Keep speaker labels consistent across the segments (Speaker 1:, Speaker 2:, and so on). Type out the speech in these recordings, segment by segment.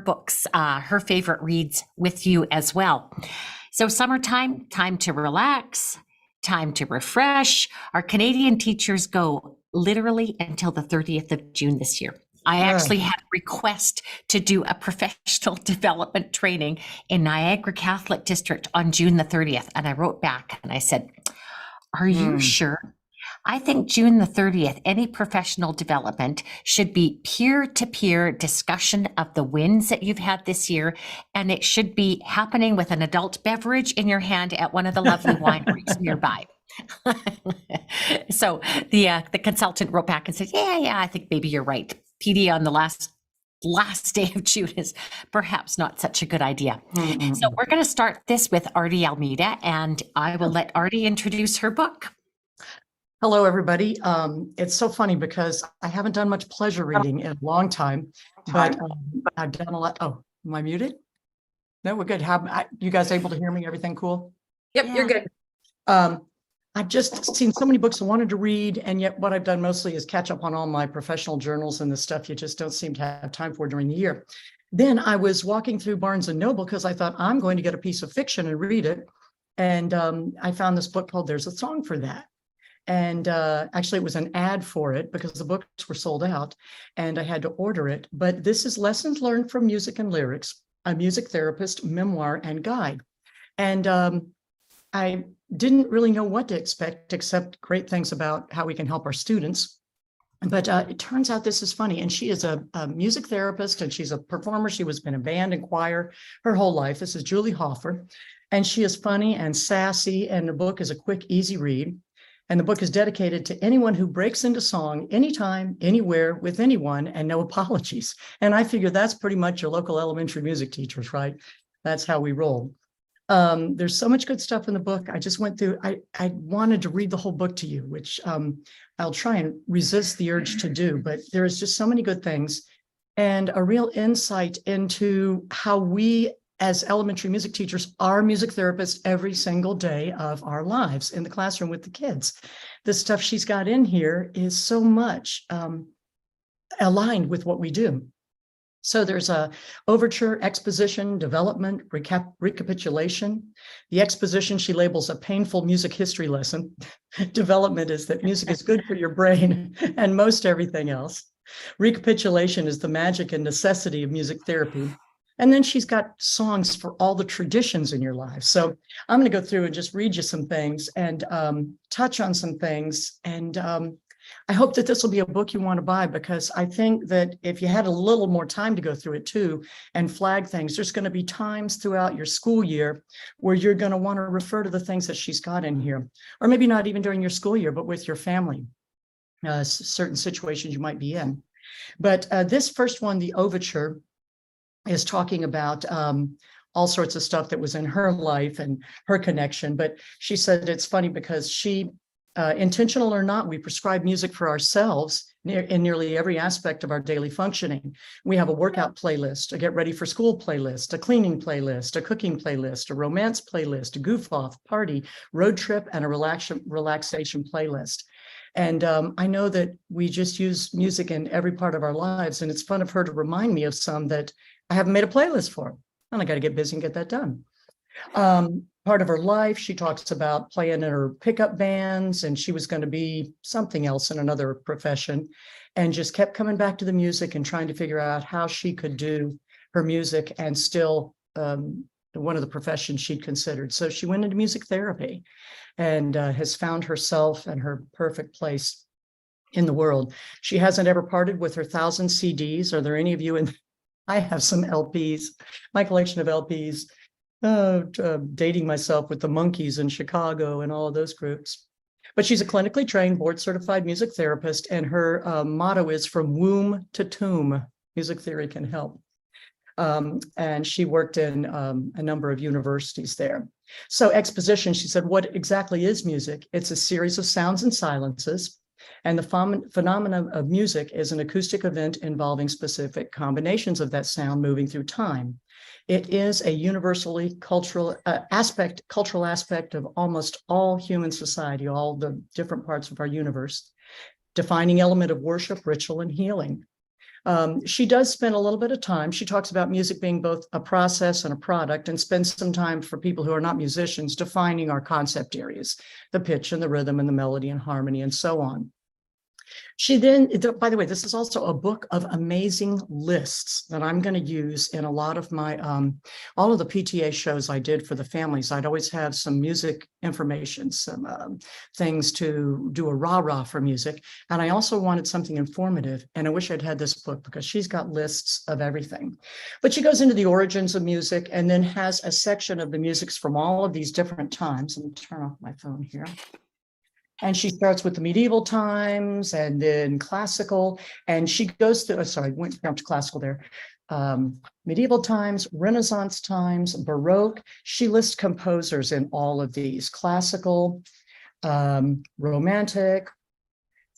Speaker 1: books, her favorite reads with you as well. So summertime, time to relax, time to refresh. Our Canadian teachers go literally until the 30th of June this year. I actually had a request to do a professional development training in Niagara Catholic District on June the 30th. And I wrote back and I said, are you sure? I think June the 30th, any professional development should be peer-to-peer discussion of the wins that you've had this year. And it should be happening with an adult beverage in your hand at one of the lovely wineries nearby. So the consultant wrote back and said, yeah, I think maybe you're right. PD on the last day of June is perhaps not such a good idea. So we're going to start this with Artie Almeida, and I will let Artie introduce her book.
Speaker 2: Hello, everybody. It's so funny because I haven't done much pleasure reading in a long time, but I've done a lot. Oh, am I muted? No, we're good. You guys able to hear me? Everything cool?
Speaker 3: Yep, you're good.
Speaker 2: I've just seen so many books I wanted to read, and yet what I've done mostly is catch up on all my professional journals and the stuff you just don't seem to have time for during the year. Then I was walking through Barnes & Noble because I thought I'm going to get a piece of fiction and read it. And I found this book called There's a Song for That. And actually, it was an ad for it because the books were sold out and I had to order it. But this is Lessons Learned from Music and Lyrics, a music therapist, memoir, and guide. And I didn't really know what to expect except great things about how we can help our students. But it turns out this is funny. And she is a music therapist and she's a performer. She was in a band and choir her whole life. This is Julie Hoffer. And she is funny and sassy. And the book is a quick, easy read. And the book is dedicated to anyone who breaks into song anytime, anywhere, with anyone, and no apologies. And I figure that's pretty much your local elementary music teachers, right? That's how we roll. There's so much good stuff in the book. I just went through, I wanted to read the whole book to you, which I'll try and resist the urge to do, but there is just so many good things and a real insight into how we as elementary music teachers are music therapists every single day of our lives in the classroom with the kids. The stuff she's got in here is so much aligned with what we do. So there's a overture, exposition, development, recapitulation. The exposition she labels a painful music history lesson. Development is that music is good for your brain and most everything else. Recapitulation is the magic and necessity of music therapy. And then she's got songs for all the traditions in your life. So I'm going to go through and just read you some things and touch on some things. And I hope that this will be a book you want to buy, because I think that if you had a little more time to go through it too and flag things, there's going to be times throughout your school year where you're going to want to refer to the things that she's got in here, or maybe not even during your school year, but with your family, certain situations you might be in. But this first one, the overture, is talking about all sorts of stuff that was in her life and her connection. But she said it's funny because she, intentional or not, we prescribe music for ourselves in nearly every aspect of our daily functioning. We have a workout playlist, a get ready for school playlist, a cleaning playlist, a cooking playlist, a romance playlist, a goof off, party, road trip, and a relaxation playlist. And I know that we just use music in every part of our lives. And it's fun of her to remind me of some that I haven't made a playlist for, and I got to get busy and get that done. Part of her life, she talks about playing in her pickup bands, and she was going to be something else in another profession, and just kept coming back to the music and trying to figure out how she could do her music and still one of the professions she'd considered. So she went into music therapy and has found herself and her perfect place in the world. She hasn't ever parted with her 1,000 CDs. Are there any of you in? I have some LPs, my collection of LPs, dating myself with the Monkees in Chicago and all of those groups. But she's a clinically trained, board-certified music therapist, and her motto is from womb to tomb, music theory can help. And she worked in a number of universities there. So exposition, she said, what exactly is music? It's a series of sounds and silences. And the phenomenon of music is an acoustic event involving specific combinations of that sound moving through time. It is a universally cultural aspect of almost all human society, all the different parts of our universe, defining element of worship, ritual, and healing. She does spend a little bit of time. She talks about music being both a process and a product, and spends some time for people who are not musicians defining our concept areas, the pitch and the rhythm and the melody and harmony and so on. She then, by the way, this is also a book of amazing lists that I'm going to use in a lot of my, all of the PTA shows I did for the families. I'd always have some music information, some things to do a rah-rah for music. And I also wanted something informative. And I wish I'd had this book because she's got lists of everything. But she goes into the origins of music and then has a section of the musics from all of these different times. Let me turn off my phone here. And she starts with the medieval times and then classical. And she goes through, sorry, I went down to classical there. Medieval times, Renaissance times, Baroque. She lists composers in all of these: classical, romantic,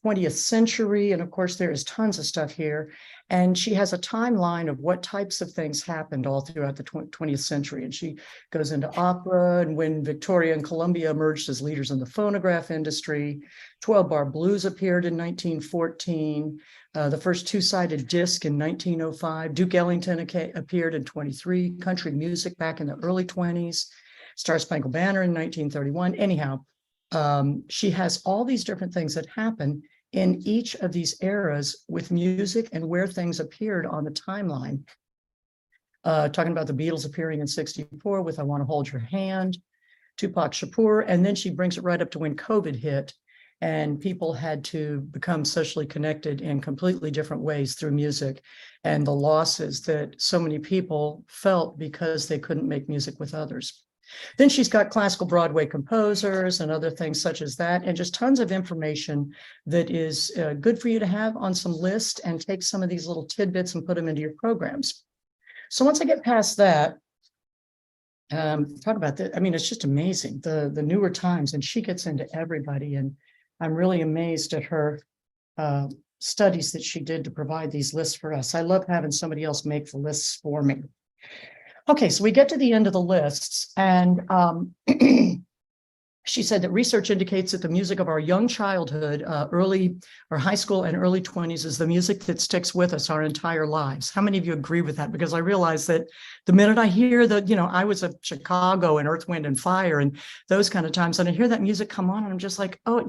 Speaker 2: 20th century. And of course, there is tons of stuff here. And she has a timeline of what types of things happened all throughout the 20th century. And she goes into opera and when Victoria and Columbia emerged as leaders in the phonograph industry. 12-bar blues appeared in 1914. The first two-sided disc in 1905. Duke Ellington appeared in 23. Country music back in the early 20s. Star Spangled Banner in 1931. Anyhow, she has all these different things that happen in each of these eras with music and where things appeared on the timeline. Talking about the Beatles appearing in 64 with I Want to Hold Your Hand, Tupac Shakur, and then she brings it right up to when COVID hit and people had to become socially connected in completely different ways through music and the losses that so many people felt because they couldn't make music with others. Then she's got classical Broadway composers and other things such as that, and just tons of information that is good for you to have on some list and take some of these little tidbits and put them into your programs. So once I get past that, talk about that. I mean, it's just amazing, the newer times, and she gets into everybody. And I'm really amazed at her studies that she did to provide these lists for us. I love having somebody else make the lists for me. Okay, so we get to the end of the lists, and she said that research indicates that the music of our young childhood, early or high school and early 20s is the music that sticks with us our entire lives. How many of you agree with that? Because I realize that the minute I hear that, I was at Chicago and Earth, Wind and Fire and those kind of times, and I hear that music come on and I'm just like, oh, it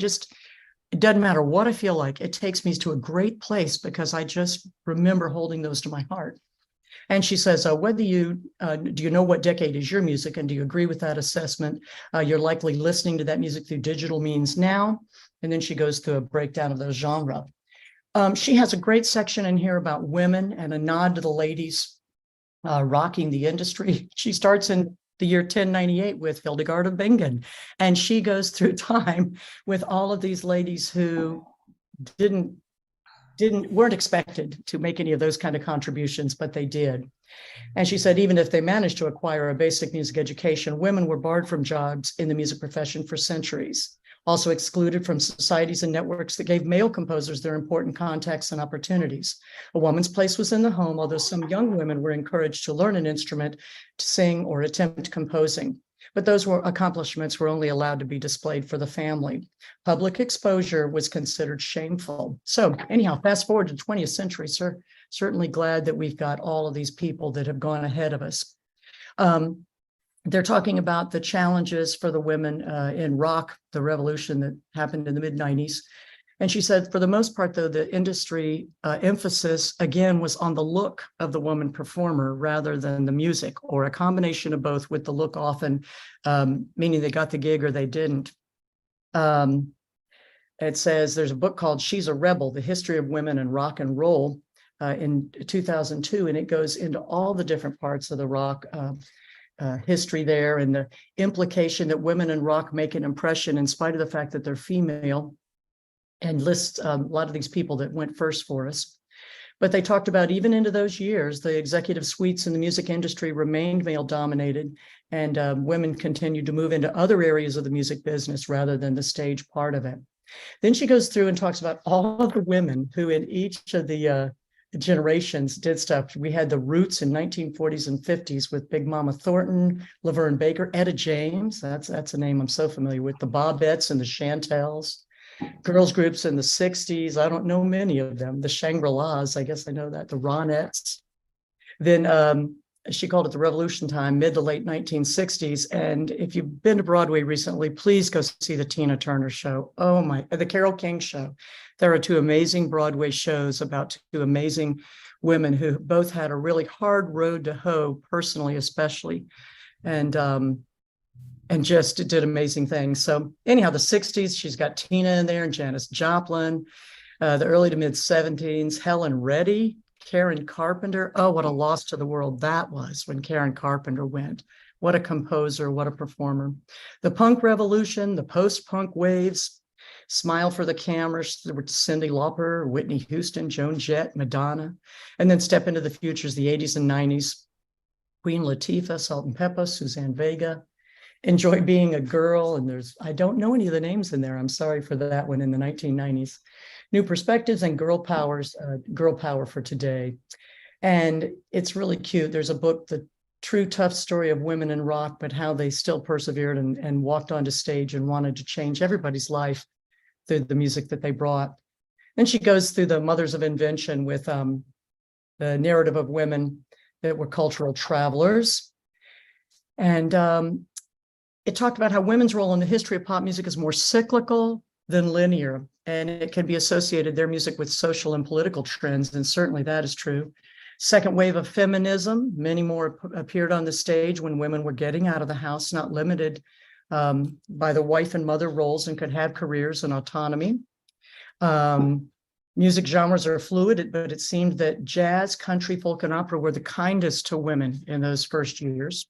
Speaker 2: doesn't matter what I feel like. It takes me to a great place because I just remember holding those to my heart. And she says, whether do you know what decade is your music, and do you agree with that assessment? You're likely listening to that music through digital means now. And then she goes through a breakdown of those genres. She has a great section in here about women and a nod to the ladies rocking the industry. She starts in the year 1098 with Hildegard of Bingen, and she goes through time with all of these ladies who weren't expected to make any of those kind of contributions, but they did. And she said, even if they managed to acquire a basic music education, women were barred from jobs in the music profession for centuries, also excluded from societies and networks that gave male composers their important contacts and opportunities. A woman's place was in the home, although some young women were encouraged to learn an instrument, to sing or attempt composing. But those accomplishments were only allowed to be displayed for the family. Public exposure was considered shameful. So anyhow, fast forward to the 20th century, sir. Certainly glad that we've got all of these people that have gone ahead of us. They're talking about the challenges for the women in rock, the revolution that happened in the mid-90s. And she said, for the most part, though, the industry emphasis, again, was on the look of the woman performer rather than the music, or a combination of both, with the look often meaning they got the gig or they didn't. It says there's a book called She's a Rebel, The History of Women in Rock and Roll in 2002, and it goes into all the different parts of the rock history there and the implication that women in rock make an impression in spite of the fact that they're female, and lists a lot of these people that went first for us. But they talked about even into those years, the executive suites in the music industry remained male dominated, and women continued to move into other areas of the music business rather than the stage part of it. Then she goes through and talks about all of the women who in each of the generations did stuff. We had the Roots in 1940s and 50s with Big Mama Thornton, Laverne Baker, Etta James, that's a name I'm so familiar with, the Bobettes and the Chantels. girls groups in the 60s. I don't know many of them. The Shangri-Las, I guess I know that, the Ronettes. Then she called it the Revolution time, mid to late 1960s. And if you've been to Broadway recently, please go see the Tina Turner show. Oh my, the Carole King show. There are two amazing Broadway shows about two amazing women who both had a really hard road to hoe, personally, especially, and just did amazing things. So anyhow, the 60s, she's got Tina in there and Janis Joplin. The early to mid 70s, Helen Reddy, Karen Carpenter. Oh, what a loss to the world that was when Karen Carpenter went. What a composer, what a performer. The punk revolution, the post-punk waves, Smile for the Cameras, there were Cyndi Lauper, Whitney Houston, Joan Jett, Madonna, and then step into the futures, the 80s and 90s, Queen Latifah, Salt and Pepper, Suzanne Vega, Enjoy Being a Girl, and I don't know any of the names in there. I'm sorry for that one in the 1990s. New Perspectives and Girl Power for Today. And it's really cute. There's a book, The True Tough Story of Women in Rock, but how they still persevered and walked onto stage and wanted to change everybody's life through the music that they brought. Then she goes through the Mothers of Invention with the narrative of women that were cultural travelers. And it talked about how women's role in the history of pop music is more cyclical than linear, and it can be associated, their music, with social and political trends, and certainly that is true. Second wave of feminism, many more appeared on the stage when women were getting out of the house, not limited by the wife and mother roles, and could have careers and autonomy. Music genres are fluid, but it seemed that jazz, country, folk, and opera were the kindest to women in those first years.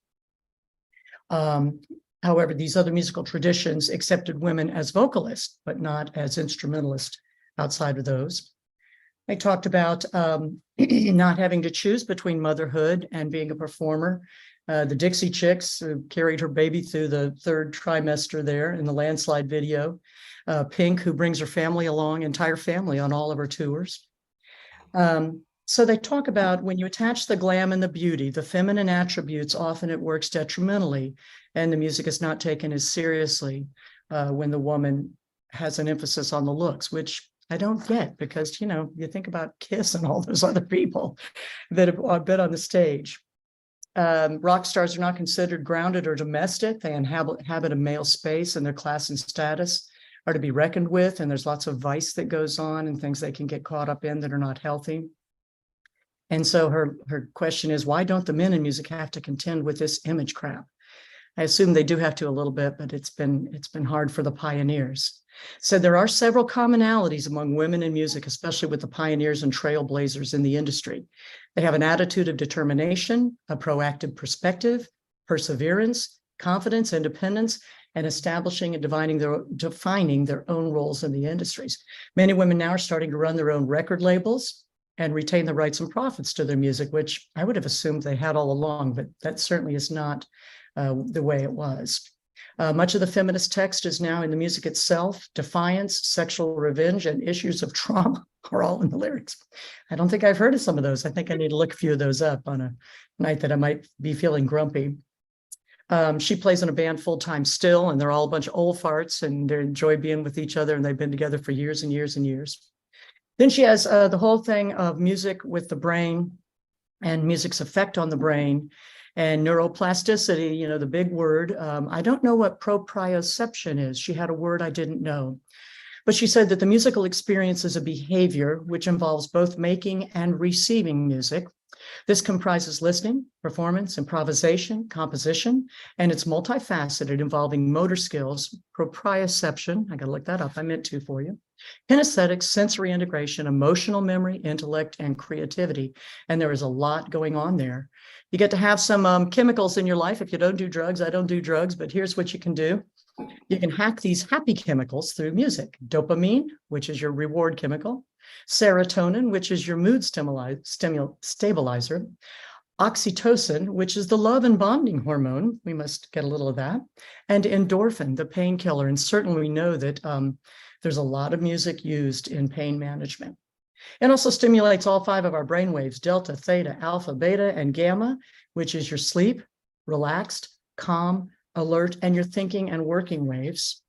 Speaker 2: However, these other musical traditions accepted women as vocalists, but not as instrumentalists outside of those. I talked about not having to choose between motherhood and being a performer. The Dixie Chicks carried her baby through the third trimester there in the Landslide video. Pink, who brings her family along, entire family, on all of her tours. So they talk about when you attach the glam and the beauty, the feminine attributes, often it works detrimentally, and the music is not taken as seriously when the woman has an emphasis on the looks, which I don't get, because, you think about Kiss and all those other people that have been on the stage. Rock stars are not considered grounded or domestic. They inhabit a male space, and their class and status are to be reckoned with, and there's lots of vice that goes on and things they can get caught up in that are not healthy. And so her question is, why don't the men in music have to contend with this image crap? I assume they do have to a little bit, but it's been hard for the pioneers. So there are several commonalities among women in music, especially with the pioneers and trailblazers in the industry. They have an attitude of determination, a proactive perspective, perseverance, confidence, independence, and establishing and defining their own roles in the industries. Many women now are starting to run their own record labels and retain the rights and profits to their music, which I would have assumed they had all along, but that certainly is not the way it was. Much of the feminist text is now in the music itself. Defiance, sexual revenge, and issues of trauma are all in the lyrics. I don't think I've heard of some of those. I think I need to look a few of those up on a night that I might be feeling grumpy. She plays in a band full-time still, and they're all a bunch of old farts, and they enjoy being with each other, and they've been together for years and years and years. Then she has the whole thing of music with the brain and music's effect on the brain and neuroplasticity, the big word. I don't know what proprioception is. She had a word I didn't know. But she said that the musical experience is a behavior which involves both making and receiving music. This comprises listening, performance, improvisation, composition, and it's multifaceted, involving motor skills, proprioception, I gotta look that up, I meant to for you, kinesthetics, sensory integration, emotional memory, intellect, and creativity. And there is a lot going on there. You get to have some chemicals in your life. If you don't do drugs, I don't do drugs, but here's what you can do. You can hack these happy chemicals through music. Dopamine, which is your reward chemical. Serotonin, which is your mood stabilizer. Oxytocin, which is the love and bonding hormone. We must get a little of that. And endorphin, the painkiller. And certainly we know that there's a lot of music used in pain management. It also stimulates all 5 of our brain waves: delta, theta, alpha, beta, and gamma, which is your sleep, relaxed, calm, alert, and your thinking and working waves.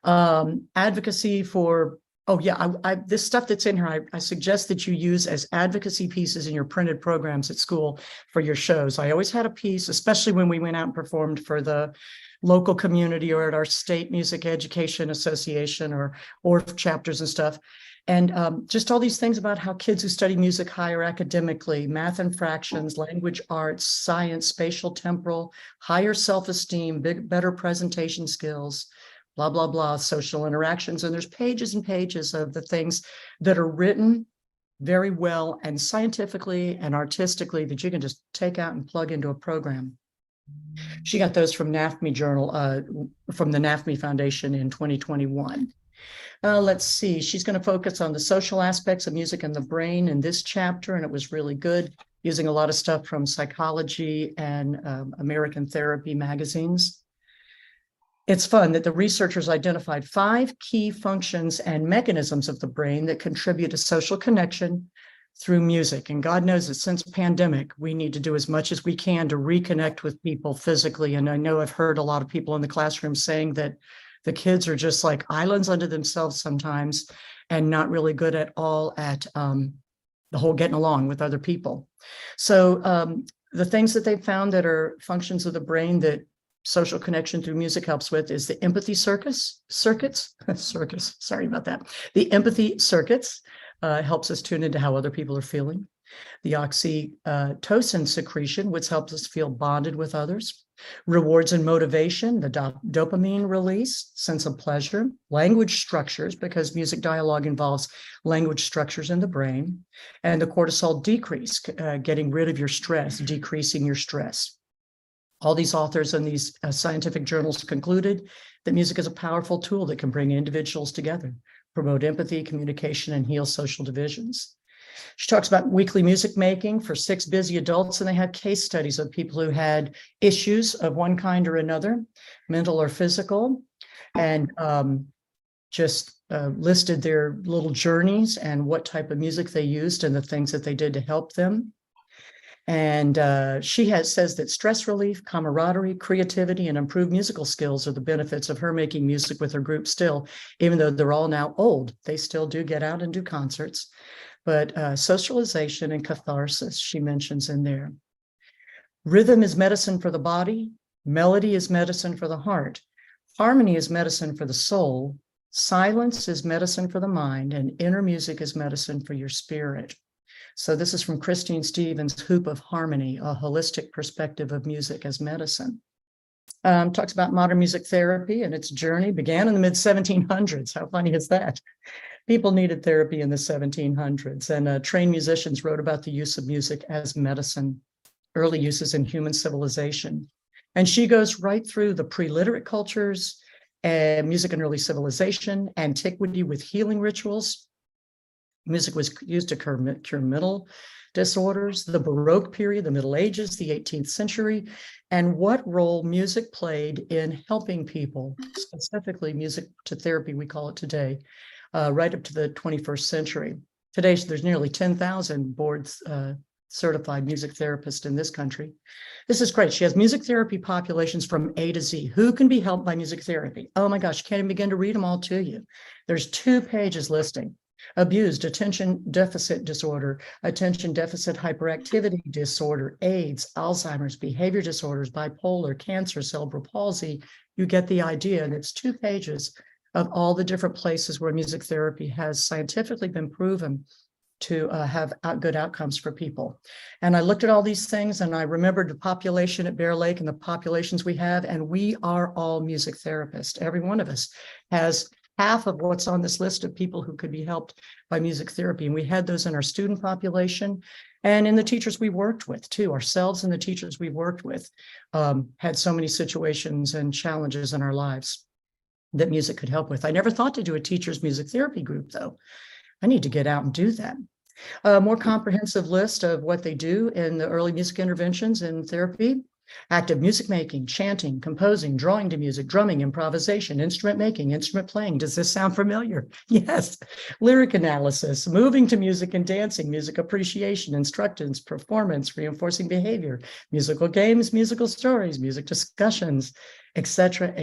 Speaker 2: Advocacy for, oh yeah, this stuff that's in here, I suggest that you use as advocacy pieces in your printed programs at school for your shows. I always had a piece, especially when we went out and performed for the local community or at our state music education association or chapters and stuff. And just all these things about how kids who study music higher academically, math and fractions, language arts, science, spatial temporal, higher self-esteem, better presentation skills, blah, blah, blah, social interactions. And there's pages and pages of the things that are written very well and scientifically and artistically that you can just take out and plug into a program. She got those from NAFME Journal, from the NAFME Foundation in 2021. Let's see, she's going to focus on the social aspects of music and the brain in this chapter, and it was really good, using a lot of stuff from psychology and American Therapy magazines. It's fun that the researchers identified 5 key functions and mechanisms of the brain that contribute to social connection through music. And God knows that since pandemic, we need to do as much as we can to reconnect with people physically. And I know I've heard a lot of people in the classroom saying that the kids are just like islands unto themselves sometimes and not really good at all at the whole getting along with other people. So the things that they've found that are functions of the brain that social connection through music helps with is the empathy circuits, sorry about that. The empathy circuits helps us tune into how other people are feeling. The oxytocin secretion, which helps us feel bonded with others. Rewards and motivation, the dopamine release, sense of pleasure. Language structures, because music dialogue involves language structures in the brain. And the cortisol decrease, getting rid of your stress, decreasing your stress. All these authors in these scientific journals concluded that music is a powerful tool that can bring individuals together, promote empathy, communication, and heal social divisions. She talks about weekly music making for 6 busy adults, and they had case studies of people who had issues of one kind or another, mental or physical, and just listed their little journeys and what type of music they used and the things that they did to help them. And she says that stress relief, camaraderie, creativity, and improved musical skills are the benefits of her making music with her group still, even though they're all now old. They still do get out and do concerts. But socialization and catharsis, she mentions in there. Rhythm is medicine for the body. Melody is medicine for the heart. Harmony is medicine for the soul. Silence is medicine for the mind. And inner music is medicine for your spirit. So this is from Christine Stevens' Hoop of Harmony, a holistic perspective of music as medicine. Talks about modern music therapy and its journey began in the mid-1700s. How funny is that? People needed therapy in the 1700s, and trained musicians wrote about the use of music as medicine, early uses in human civilization. And she goes right through the pre-literate cultures, and music in early civilization, antiquity with healing rituals. Music was used to cure mental disorders, the Baroque period, the Middle Ages, the 18th century, and what role music played in helping people, specifically music to therapy, we call it today, right up to the 21st century. Today, there's nearly 10,000 board certified music therapists in this country. This is great. She has music therapy populations from A to Z. Who can be helped by music therapy? Oh my gosh, can't even begin to read them all to you. There's 2 pages listing. Abused, attention deficit disorder, attention deficit hyperactivity disorder, AIDS, Alzheimer's, behavior disorders, bipolar, cancer, cerebral palsy. You get the idea. And it's 2 pages of all the different places where music therapy has scientifically been proven to have good outcomes for people. And I looked at all these things and I remembered the population at Bear Lake and the populations we have, and we are all music therapists. Every one of us has half of what's on this list of people who could be helped by music therapy. And we had those in our student population and in the teachers we worked with too. Ourselves and the teachers we worked with had so many situations and challenges in our lives that music could help with. I never thought to do a teacher's music therapy group though. I need to get out and do that. A more comprehensive list of what they do in the early music interventions in therapy. Active music making, chanting, composing, drawing to music, drumming, improvisation, instrument making, instrument playing. Does this sound familiar? Yes. Lyric analysis, moving to music and dancing, music appreciation, instructions, performance, reinforcing behavior, musical games, musical stories, music discussions, etc.,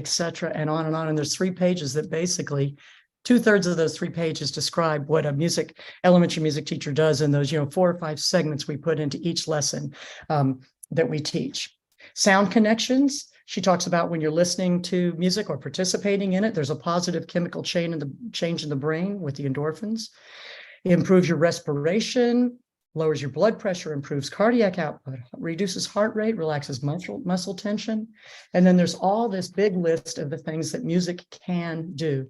Speaker 2: and on and on. And there's 3 pages that basically 2/3 of those 3 pages describe what a elementary music teacher does in those, 4 or 5 segments we put into each lesson that we teach. Sound connections. She talks about when you're listening to music or participating in it, there's a positive chemical change in the brain with the endorphins. It improves your respiration, lowers your blood pressure, improves cardiac output, reduces heart rate, relaxes muscle tension. And then there's all this big list of the things that music can do.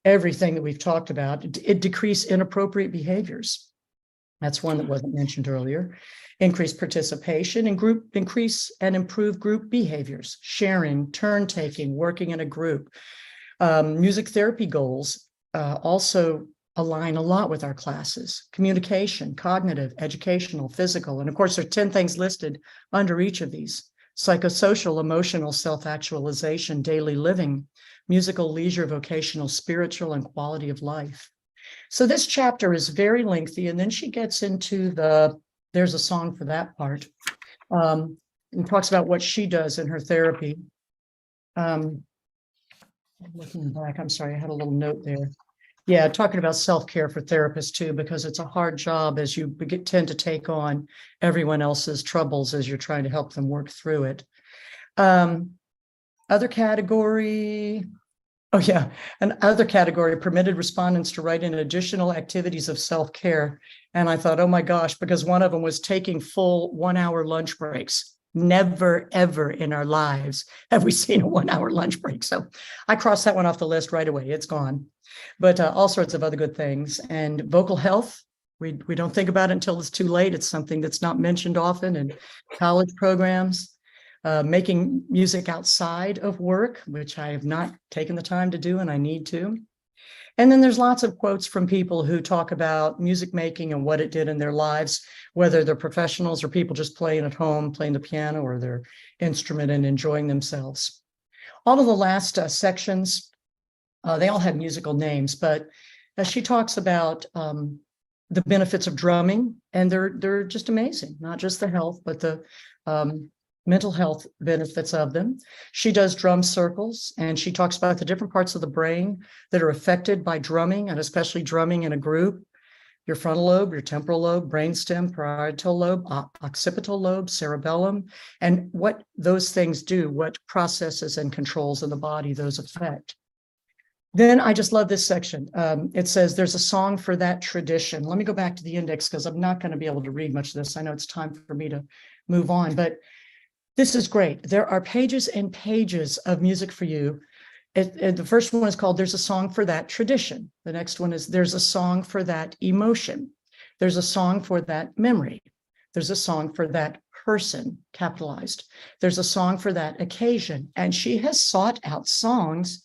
Speaker 2: Everything that we've talked about. It decreases inappropriate behaviors. That's one that wasn't mentioned earlier. Increase participation and increase and improve group behaviors, sharing, turn taking, working in a group. Music therapy goals also align a lot with our classes. Communication, cognitive, educational, physical. And of course, there are 10 things listed under each of these. Psychosocial, emotional, self-actualization, daily living, musical, leisure, vocational, spiritual, and quality of life. So this chapter is very lengthy, and then she gets into there's a song for that part, and talks about what she does in her therapy. Looking back, I'm sorry, I had a little note there. Yeah, talking about self-care for therapists too, because it's a hard job as you tend to take on everyone else's troubles as you're trying to help them work through it. Other category. Oh yeah, another category, permitted respondents to write in additional activities of self-care. And I thought, oh my gosh, because one of them was taking full 1-hour lunch breaks. Never, ever in our lives have we seen a 1-hour lunch break. So I crossed that one off the list right away. It's gone. But all sorts of other good things. And vocal health, we don't think about it until it's too late. It's something that's not mentioned often in college programs. Making music outside of work, which I have not taken the time to do, and I need to. And then there's lots of quotes from people who talk about music making and what it did in their lives, whether they're professionals or people just playing at home, playing the piano or their instrument and enjoying themselves. All of the last sections, they all have musical names, but she talks about the benefits of drumming, and they're just amazing, not just the health, but the mental health benefits of them. She does drum circles, and she talks about the different parts of the brain that are affected by drumming, and especially drumming in a group. Your frontal lobe, your temporal lobe, brainstem, parietal lobe, occipital lobe, cerebellum, and what those things do, what processes and controls in the body those affect. Then I just love this section. It says there's a song for that tradition. Let me go back to the index because I'm not going to be able to read much of this. I know it's time for me to move on, but this is great. There are pages and pages of music for you. The first one is called There's a Song for That Tradition. The next one is There's a Song for That Emotion. There's a song for that memory. There's a song for that person, capitalized. There's a song for that occasion. And she has sought out songs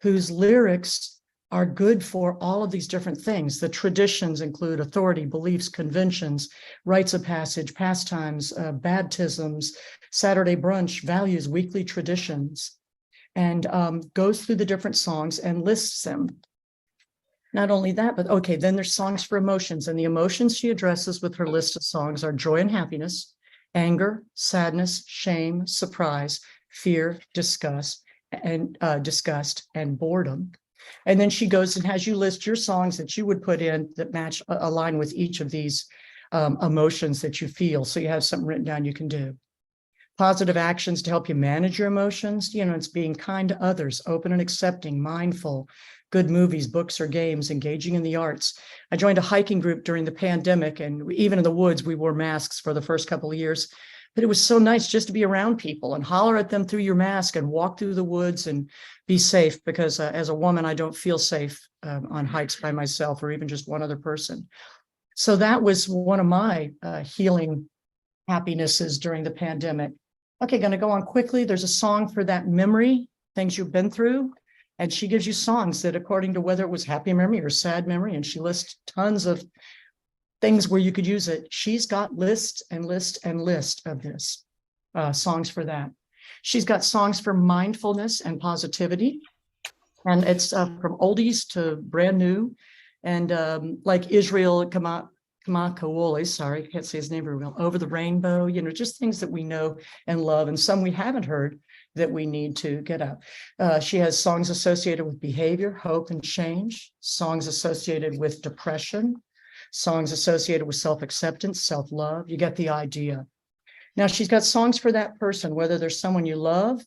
Speaker 2: whose lyrics are good for all of these different things. The traditions include authority, beliefs, conventions, rites of passage, pastimes, baptisms, Saturday brunch, values, weekly traditions, and goes through the different songs and lists them. Not only that, but okay, then there's songs for emotions, and the emotions she addresses with her list of songs are joy and happiness, anger, sadness, shame, surprise, fear, disgust, and boredom. And then she goes and has you list your songs that you would put in that match, align with each of these emotions that you feel. So you have something written down you can do. Positive actions to help you manage your emotions. It's being kind to others, open and accepting, mindful, good movies, books, or games, engaging in the arts. I joined a hiking group during the pandemic, and even in the woods, we wore masks for the first couple of years. But it was so nice just to be around people and holler at them through your mask and walk through the woods and be safe, because as a woman, I don't feel safe on hikes by myself or even just one other person. So that was one of my healing happinesses during the pandemic. Okay, going to go on quickly. There's a song for that memory, things you've been through. And she gives you songs that according to whether it was happy memory or sad memory, and she lists tons of things where you could use it. She's got lists and lists and lists of this. songs for that. She's got songs for mindfulness and positivity. And it's from oldies to brand new. And like Israel Kamakawole, sorry, I can't say his name very well, Over the Rainbow, just things that we know and love, and some we haven't heard that we need to get out. She has songs associated with behavior, hope, and change, songs associated with depression, songs associated with self-acceptance, self-love. You get the idea. Now, she's got songs for that person, whether there's someone you love,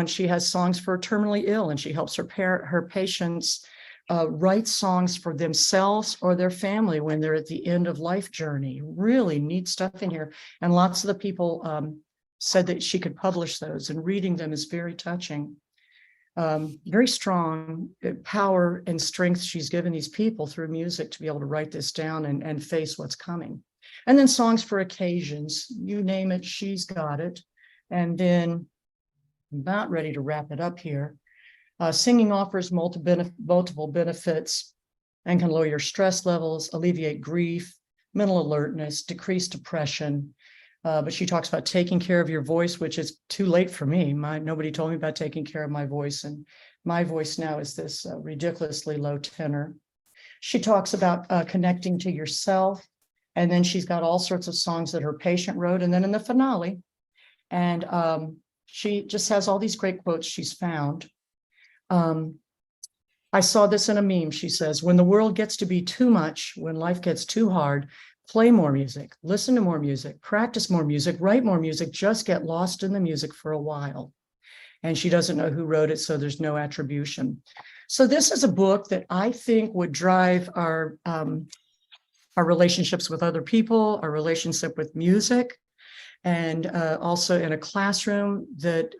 Speaker 2: she has songs for terminally ill, and she helps her patients write songs for themselves or their family when they're at the end of life journey. Really neat stuff in here. And lots of the people said that she could publish those, and reading them is very touching. Very strong power and strength she's given these people through music to be able to write this down and face what's coming. And then songs for occasions, you name it, she's got it. And then about ready to wrap it up here. Singing offers multiple benefits and can lower your stress levels, alleviate grief, mental alertness, decrease depression. But she talks about taking care of your voice, which is too late for me. Nobody told me about taking care of my voice. And my voice now is this ridiculously low tenor. She talks about connecting to yourself. And then she's got all sorts of songs that her patient wrote. And then in the finale, and she just has all these great quotes she's found. I saw this in a meme. She says, when the world gets to be too much, when life gets too hard, play more music, listen to more music, practice more music, write more music, just get lost in the music for a while. And she doesn't know who wrote it, so there's no attribution. So this is a book that I think would drive our relationships with other people, our relationship with music, and also in a classroom that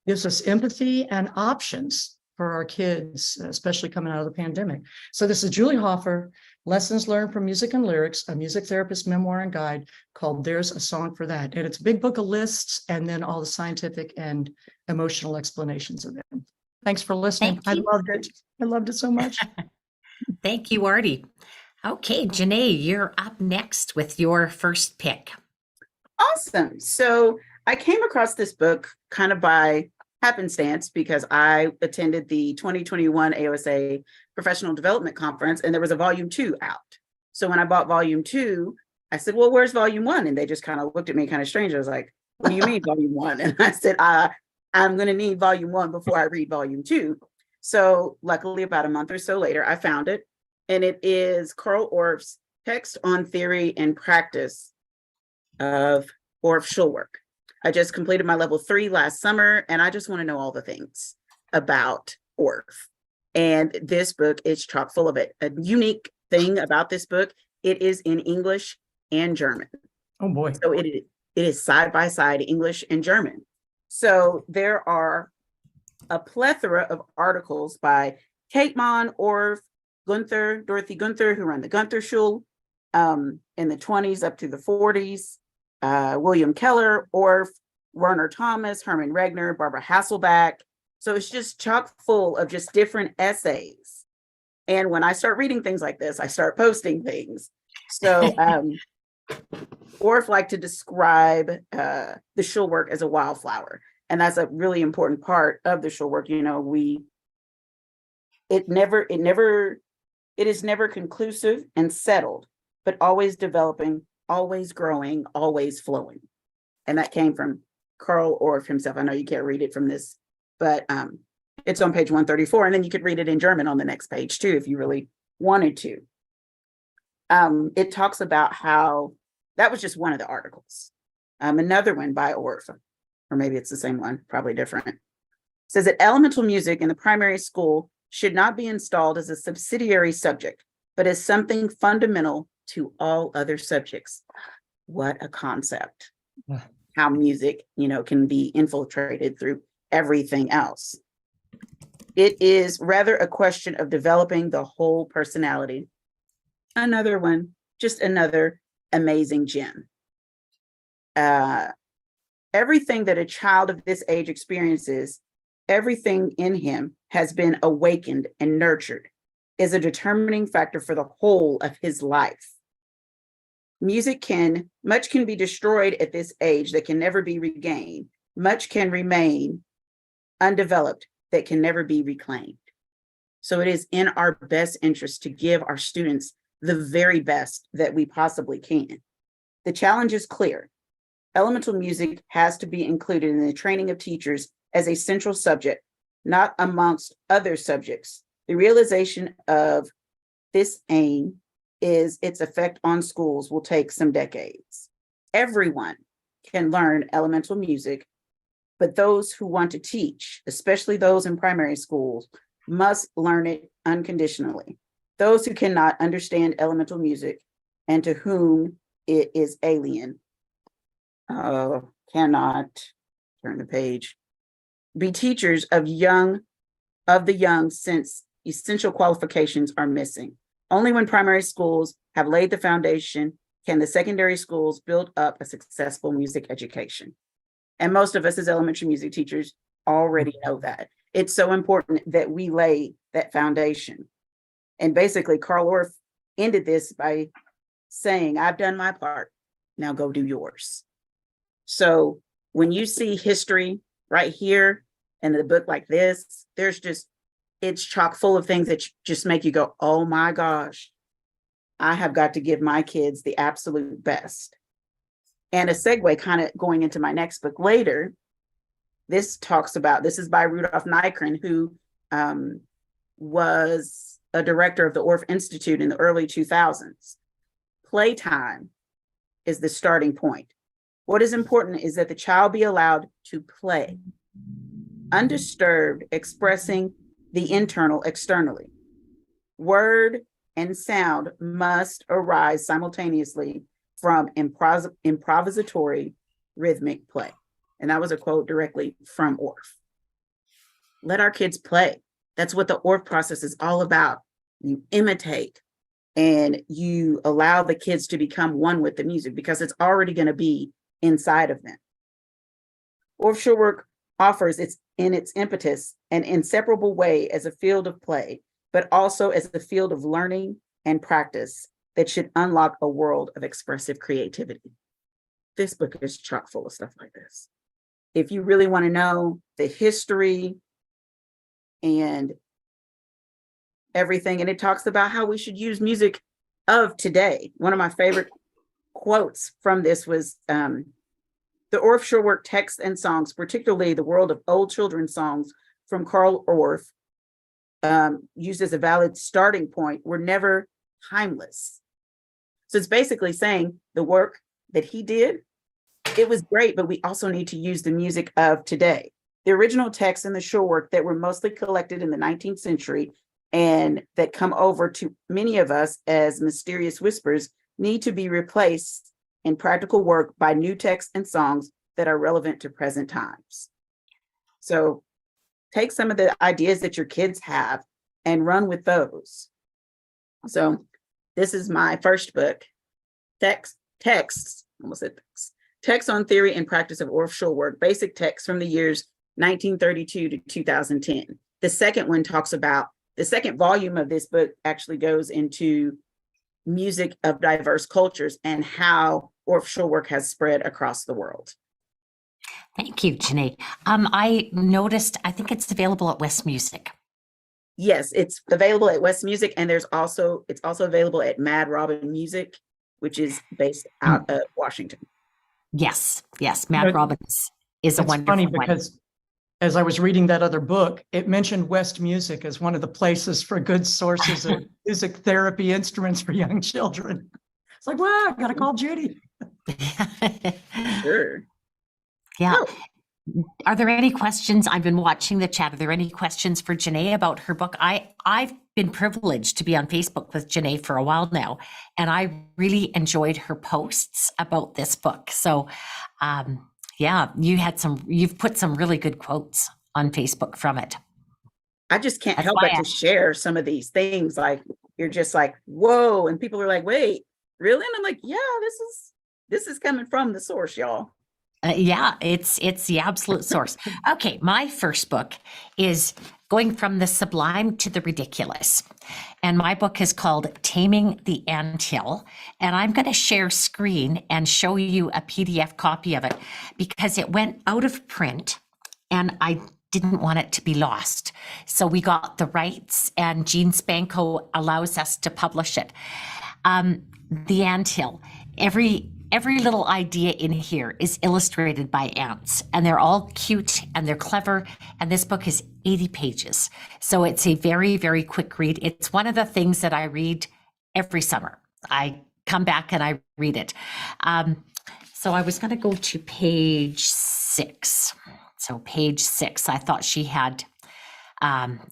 Speaker 2: gives us empathy and options for our kids, especially coming out of the pandemic. So this is Julie Hoffer, Lessons Learned from Music and Lyrics, a music therapist memoir and guide called There's a Song for That. And it's a big book of lists and then all the scientific and emotional explanations of them. Thanks for listening. I loved it. I loved it so much.
Speaker 1: Thank you, Artie. Okay, Janae, you're up next with your first pick.
Speaker 3: Awesome. So I came across this book kind of by happenstance because I attended the 2021 AOSA Professional Development Conference, and there was a volume 2 out. So when I bought volume 2, I said, well, where's volume 1? And they just kind of looked at me kind of strange. I was like, what do you mean volume 1? And I said, I'm going to need volume 1 before I read volume 2. So luckily, about a month or so later, I found it. And it is Carl Orff's Text on Theory and Practice of Orff Schulwerk. I just completed my level 3 last summer, and I just want to know all the things about Orff. And this book is chock full of it. A unique thing about this book, it is in English and German.
Speaker 2: Oh boy.
Speaker 3: So it is side by side English and German. So there are a plethora of articles by Kate Mann, Orff, Dorothy Gunther, who ran the Gunther Schule in the 20s up to the 40s. William Keller, Orff, Werner Thomas, Herman Regner, Barbara Hasselbeck. So it's just chock full of just different essays. And when I start reading things like this, I start posting things. So Orff liked to describe the Schulwerk as a wildflower. And that's a really important part of the Schulwerk. You know, it is never conclusive and settled, but always developing, always growing, always flowing. And that came from Carl Orff himself. I know you can't read it from this, but it's on page 134. And then you could read it in German on the next page too, if you really wanted to. It talks about how, that was just one of the articles. Another one by Orff, or maybe it's the same one, probably different, says that elemental music in the primary school should not be installed as a subsidiary subject, but as something fundamental to all other subjects. What a concept. How music, can be infiltrated through everything else. It is rather a question of developing the whole personality. Another one, just another amazing gem. Everything that a child of this age experiences, everything in him has been awakened and nurtured, is a determining factor for the whole of his life. Much can be destroyed at this age that can never be regained. Much can remain undeveloped that can never be reclaimed. So it is in our best interest to give our students the very best that we possibly can. The challenge is clear. Elemental music has to be included in the training of teachers as a central subject, not amongst other subjects. The realization of this aim is its effect on schools will take some decades. Everyone can learn elemental music, but those who want to teach, especially those in primary schools, must learn it unconditionally. Those who cannot understand elemental music and to whom it is alien cannot turn the page. Be teachers of the young, since essential qualifications are missing. Only when primary schools have laid the foundation can the secondary schools build up a successful music education. And most of us as elementary music teachers already know that. It's so important that we lay that foundation. And basically, Carl Orff ended this by saying, I've done my part, now go do yours. So when you see history right here in a book like this, it's chock full of things that just make you go, oh my gosh, I have got to give my kids the absolute best. And a segue kind of going into my next book later, this is by Rudolf Nykren, who was a director of the Orff Institute in the early 2000s. Playtime is the starting point. What is important is that the child be allowed to play, undisturbed, expressing the internal externally. Word and sound must arise simultaneously from improvisatory rhythmic play. And that was a quote directly from Orff. Let our kids play. That's what the Orff process is all about. You imitate and you allow the kids to become one with the music because it's already going to be inside of them. Orff Schulwerk offers its impetus an inseparable way as a field of play, but also as a field of learning and practice that should unlock a world of expressive creativity. This book is chock full of stuff like this. If you really want to know the history and everything, and it talks about how we should use music of today. One of my favorite quotes from this was the Orff Schulwerk texts and songs, particularly the world of old children's songs from Carl Orff, used as a valid starting point, were never timeless. So it's basically saying the work that he did, it was great, but we also need to use the music of today. The original texts in the Schulwerk that were mostly collected in the 19th century and that come over to many of us as mysterious whispers need to be replaced in practical work by new texts and songs that are relevant to present times. So take some of the ideas that your kids have and run with those. So this is my first book, Texts on Theory and Practice of Orff Schulwerk, basic texts from the years 1932 to 2010. The second one talks about, the second volume of this book actually goes into music of diverse cultures and how Orff Schulwerk has spread across the world.
Speaker 1: Thank you, Janae. I noticed, I think it's available at West Music.
Speaker 3: Yes, it's available at West Music, and it's also available at Mad Robin Music, which is based out of Washington.
Speaker 1: Yes, Mad Robin is a wonderful
Speaker 2: funny
Speaker 1: one.
Speaker 2: Because as I was reading that other book, it mentioned West Music as one of the places for good sources of music therapy instruments for young children. It's like, wow, I gotta call Judy.
Speaker 3: Sure.
Speaker 1: Yeah.
Speaker 3: Oh.
Speaker 1: Are there any questions? I've been watching the chat. Are there any questions for Janae about her book? I've been privileged to be on Facebook with Janae for a while now, and I really enjoyed her posts about this book. So, yeah, you've put some really good quotes on Facebook from it.
Speaker 3: I just can't help but to share some of these things. Like, you're just like, whoa. And people are like, wait, really? And I'm like, yeah, this is coming from the source, y'all.
Speaker 1: Yeah, it's the absolute source. Okay, my first book is Going from the Sublime to the Ridiculous. And my book is called Taming the Anthill. And I'm going to share screen and show you a PDF copy of it because it went out of print and I didn't want it to be lost. So we got the rights and Gene Spanko allows us to publish it. The Anthill, every little idea in here is illustrated by ants and they're all cute and they're clever. And this book is 80 pages. So it's a very, very quick read. It's one of the things that I read every summer. I come back and I read it. So I was going to go to page 6. So page 6, I thought she had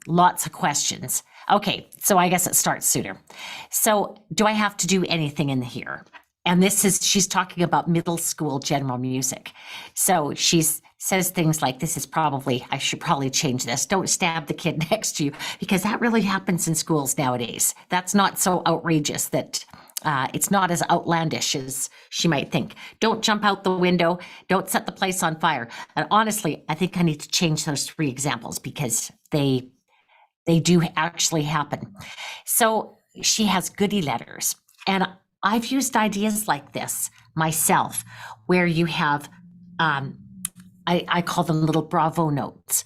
Speaker 1: lots of questions. Okay, so I guess it starts sooner. So do I have to do anything in here? And she's talking about middle school general music. So she says things like, I should probably change this. Don't stab the kid next to you, because that really happens in schools nowadays. That's not so outrageous that it's not as outlandish as she might think. Don't jump out the window. Don't set the place on fire. And honestly, I think I need to change those 3 examples because they do actually happen. So she has goodie letters. And I've used ideas like this myself, where you have, I call them little Bravo notes.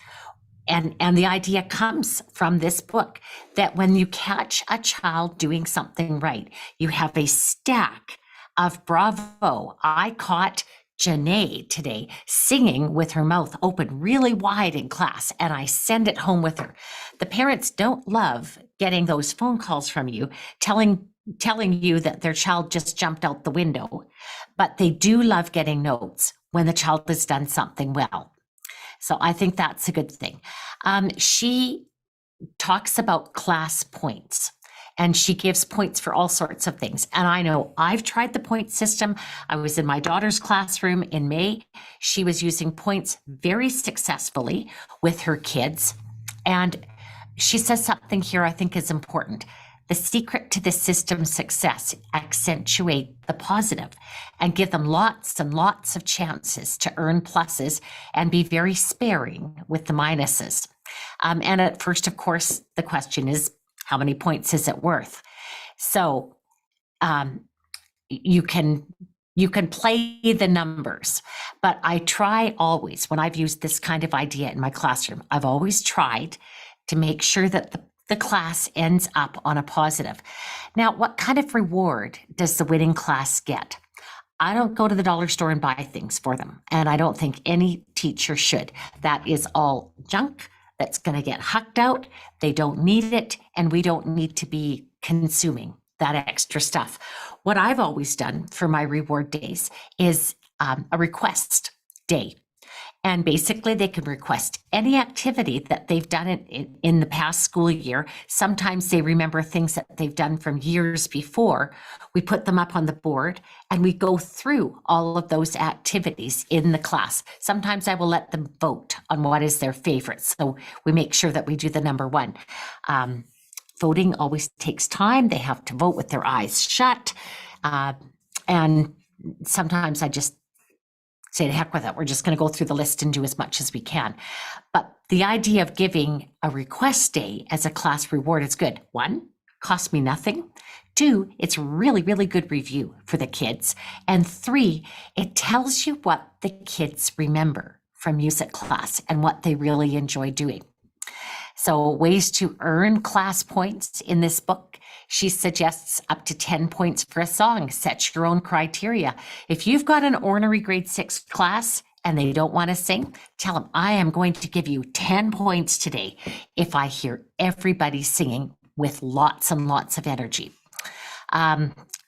Speaker 1: And the idea comes from this book that when you catch a child doing something right, you have a stack of Bravo. I caught Janae today singing with her mouth open really wide in class, and I send it home with her. The parents don't love getting those phone calls from you telling you that their child just jumped out the window, but they do love getting notes when the child has done something well. So I think that's a good thing. She talks about class points and she gives points for all sorts of things. And I know I've tried the point system. I was in my daughter's classroom in May. She was using points very successfully with her kids. And she says something here I think is important. The secret to the system's success, accentuate the positive and give them lots and lots of chances to earn pluses and be very sparing with the minuses. And at first, of course, the question is, how many points is it worth? So you can play the numbers, but I try always, when I've used this kind of idea in my classroom, I've always tried to make sure that the class ends up on a positive. Now, what kind of reward does the winning class get? I don't go to the dollar store and buy things for them, and I don't think any teacher should. That is all junk that's going to get hucked out. They don't need it, and we don't need to be consuming that extra stuff. What I've always done for my reward days is a request day. And basically, they can request any activity that they've done in the past school year. Sometimes they remember things that they've done from years before. We put them up on the board and we go through all of those activities in the class. Sometimes I will let them vote on what is their favorite. So we make sure that we do the number 1. Voting always takes time. They have to vote with their eyes shut. And sometimes I just say, to heck with it, we're just going to go through the list and do as much as we can. But the idea of giving a request day as a class reward is good. 1, costs me nothing. 2, it's really, really good review for the kids. And 3, it tells you what the kids remember from music class and what they really enjoy doing. So ways to earn class points in this book. She suggests up to 10 points for a song. Set your own criteria. If you've got an ornery grade 6 class and they don't want to sing, tell them, I am going to give you 10 points today if I hear everybody singing with lots and lots of energy.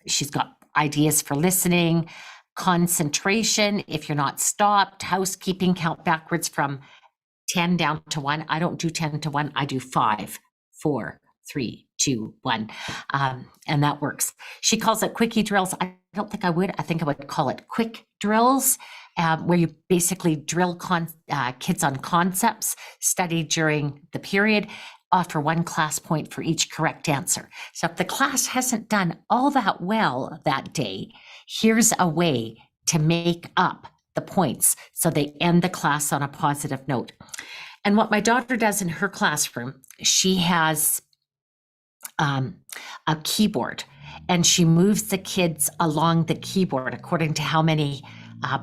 Speaker 1: She's got ideas for listening, concentration, if you're not stopped, housekeeping, count backwards from 10 down to 1. I don't do 10 to 1. I do 5, 4, 3, 2, 1. And that works. She calls it quickie drills. I don't think I would. I think I would call it quick drills, where you basically drill kids on concepts studied during the period, offer 1 class point for each correct answer. So if the class hasn't done all that well that day, here's a way to make up the points. So they end the class on a positive note. And what my daughter does in her classroom, she has a keyboard, and she moves the kids along the keyboard according to how many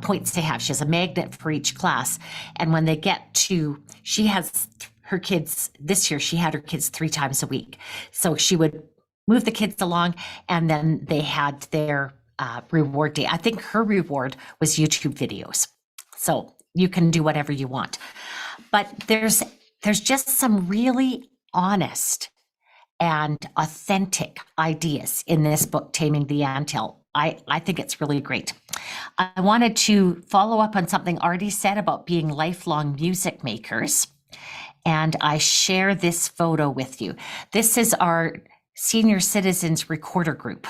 Speaker 1: points they have. She has a magnet for each class. And when they get to, she has her kids, this year she had her kids 3 times a week. So she would move the kids along, and then they had their reward day. I think her reward was YouTube videos. So you can do whatever you want. But there's just some really honest and authentic ideas in this book, Taming the Anthill. I think it's really great. I wanted to follow up on something Artie said about being lifelong music makers. And I share this photo with you. This is our senior citizens recorder group.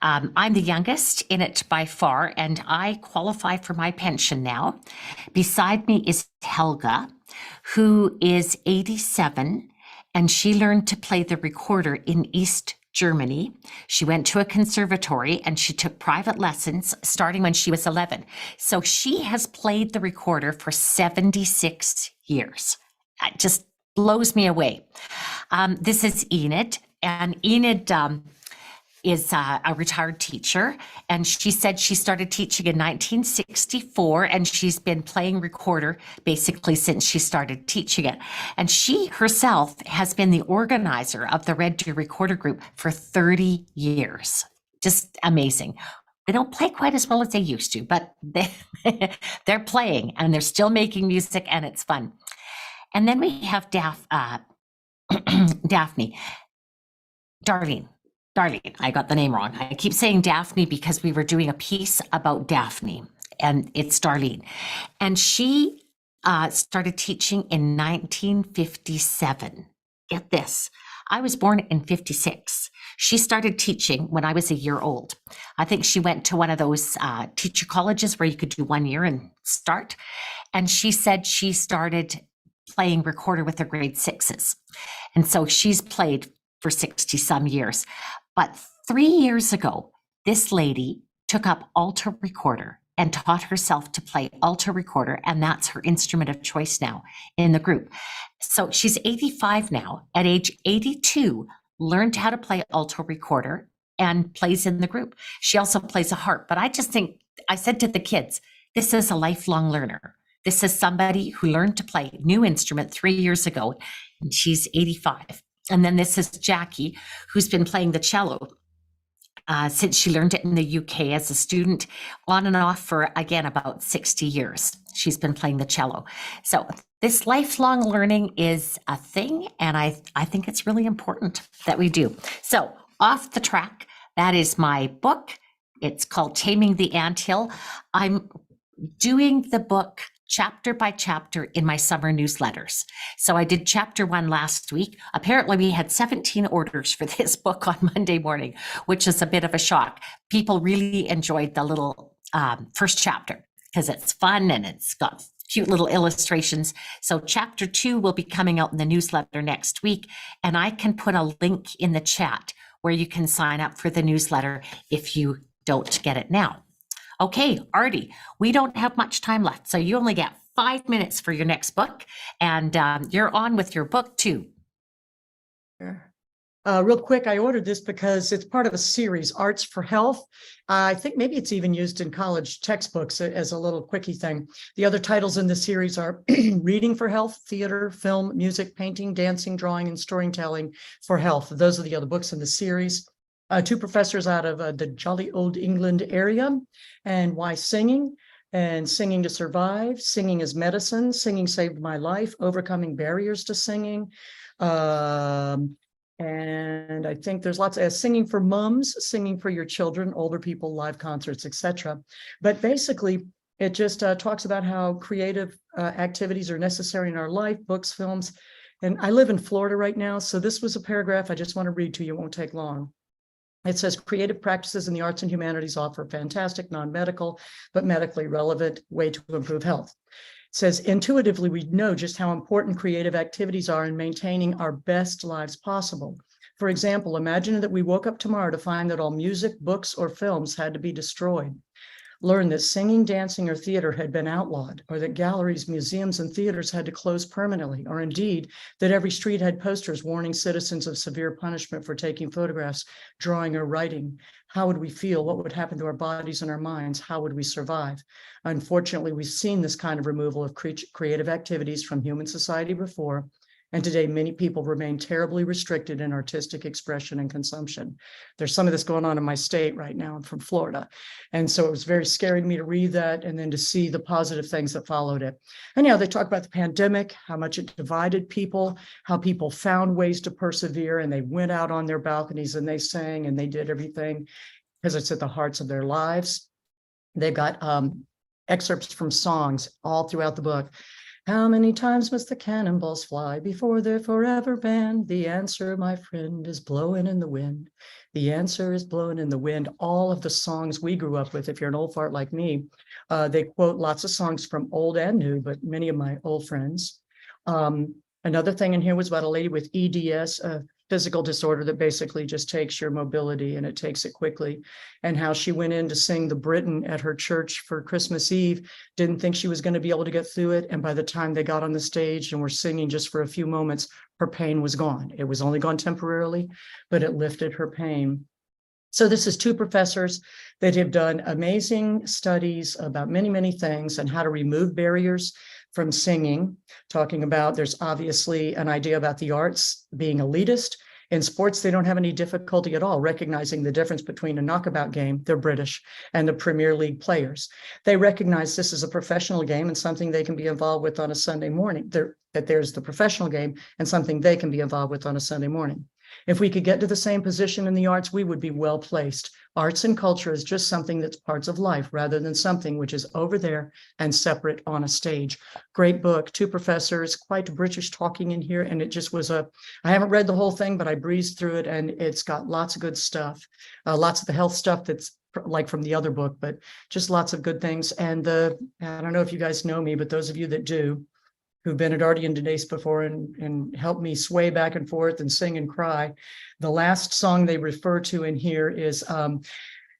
Speaker 1: I'm the youngest in it by far, and I qualify for my pension now. Beside me is Helga, who is 87, and she learned to play the recorder in East Germany. She went to a conservatory and she took private lessons starting when she was 11. So she has played the recorder for 76 years. It just blows me away. This is Enid, and Enid is a retired teacher, and she said she started teaching in 1964, and she's been playing recorder basically since she started teaching it. And she herself has been the organizer of the Red Deer Recorder Group for 30 years. Just amazing. They don't play quite as well as they used to, but they're playing, and they're still making music, and it's fun. And then we have Darlene, I got the name wrong. I keep saying Daphne because we were doing a piece about Daphne, and it's Darlene. And she started teaching in 1957. Get this. I was born in 56. She started teaching when I was a year old. I think she went to one of those teacher colleges where you could do 1 year and start. And she said she started playing recorder with her grade 6s. And so she's played for 60 some years. But 3 years ago, this lady took up alto recorder and taught herself to play alto recorder, and that's her instrument of choice now in the group. So she's 85 now. At age 82, learned how to play alto recorder and plays in the group. She also plays a harp, but I just think, I said to the kids, this is a lifelong learner. This is somebody who learned to play a new instrument 3 years ago, and she's 85. And then this is Jackie, who's been playing the cello since she learned it in the UK as a student, on and off for, again, about 60 years. She's been playing the cello. So this lifelong learning is a thing, and I think it's really important that we do. So Off the Track, that is my book. It's called Taming the Anthill. I'm doing the book chapter by chapter in my summer newsletters. So I did chapter 1 last week. Apparently we had 17 orders for this book on Monday morning, which is a bit of a shock. People really enjoyed the little first chapter because it's fun and it's got cute little illustrations. So chapter 2 will be coming out in the newsletter next week. And I can put a link in the chat where you can sign up for the newsletter if you don't get it now. Okay, Artie, we don't have much time left, so you only get 5 minutes for your next book, and you're on with your book too.
Speaker 2: Real quick, I ordered this because it's part of a series, Arts for Health. I think maybe it's even used in college textbooks as a little quickie thing. The other titles in the series are Reading for Health, Theater, Film, Music, Painting, Dancing, Drawing, and Storytelling for Health. Those are the other books in the series. 2 professors out of the jolly old England area, and Why Singing, and Singing to Survive, Singing as Medicine, Singing Saved My Life, Overcoming Barriers to Singing. And I think there's lots of Singing for Mums, Singing for Your Children, Older People, Live Concerts, etc. But basically, it just talks about how creative activities are necessary in our life, books, films. And I live in Florida right now, so this was a paragraph I just want to read to you. It won't take long. It says, creative practices in the arts and humanities offer a fantastic, non-medical, but medically relevant way to improve health. It says, intuitively, we know just how important creative activities are in maintaining our best lives possible. For example, imagine that we woke up tomorrow to find that all music, books, or films had to be destroyed. learned that singing, dancing, or theater had been outlawed, or that galleries, museums, and theaters had to close permanently, or indeed that every street had posters warning citizens of severe punishment for taking photographs, drawing, or writing, how would we feel? What would happen to our bodies and our minds? How would we survive? Unfortunately, we've seen this kind of removal of creative activities from human society before, and today many people remain terribly restricted in artistic expression and consumption. There's some of this going on in my state right now. I'm from Florida. And so it was very scary to me to read that and then to see the positive things that followed it. And they talk about the pandemic, how much it divided people, how people found ways to persevere, and they went out on their balconies and they sang and they did everything because it's at the hearts of their lives. They've got excerpts from songs all throughout the book. How many times must the cannonballs fly before they're forever banned? The answer, my friend, is blowing in the wind. The answer is blowing in the wind. All of the songs we grew up with, if you're an old fart like me, they quote lots of songs from old and new, but many of my old friends. Another thing in here was about a lady with EDS, a physical disorder that basically just takes your mobility and it takes it quickly, and how she went in to sing the Britain at her church for Christmas Eve, didn't think she was going to be able to get through it. And by the time they got on the stage and were singing just for a few moments, her pain was gone. It was only gone temporarily, but it lifted her pain. So this is two professors that have done amazing studies about many, many things and how to remove barriers from singing, talking about there's obviously an idea about the arts being elitist. In sports, they don't have any difficulty at all recognizing the difference between a knockabout game, they're British, and the Premier League players. They recognize this is a professional game and something they can be involved with on a Sunday morning, that there's the professional game and something they can be involved with on a Sunday morning. If we could get to the same position in the arts, we would be well placed. Arts and culture is just something that's parts of life rather than something which is over there and separate on a stage. Great book, two professors, quite British talking in here. And it just was I haven't read the whole thing, but I breezed through it and it's got lots of good stuff. Lots of the health stuff that's like from the other book, but just lots of good things. And I don't know if you guys know me, but those of you that do, who've been at Artie and Denise before and helped me sway back and forth and sing and cry. The last song they refer to in here is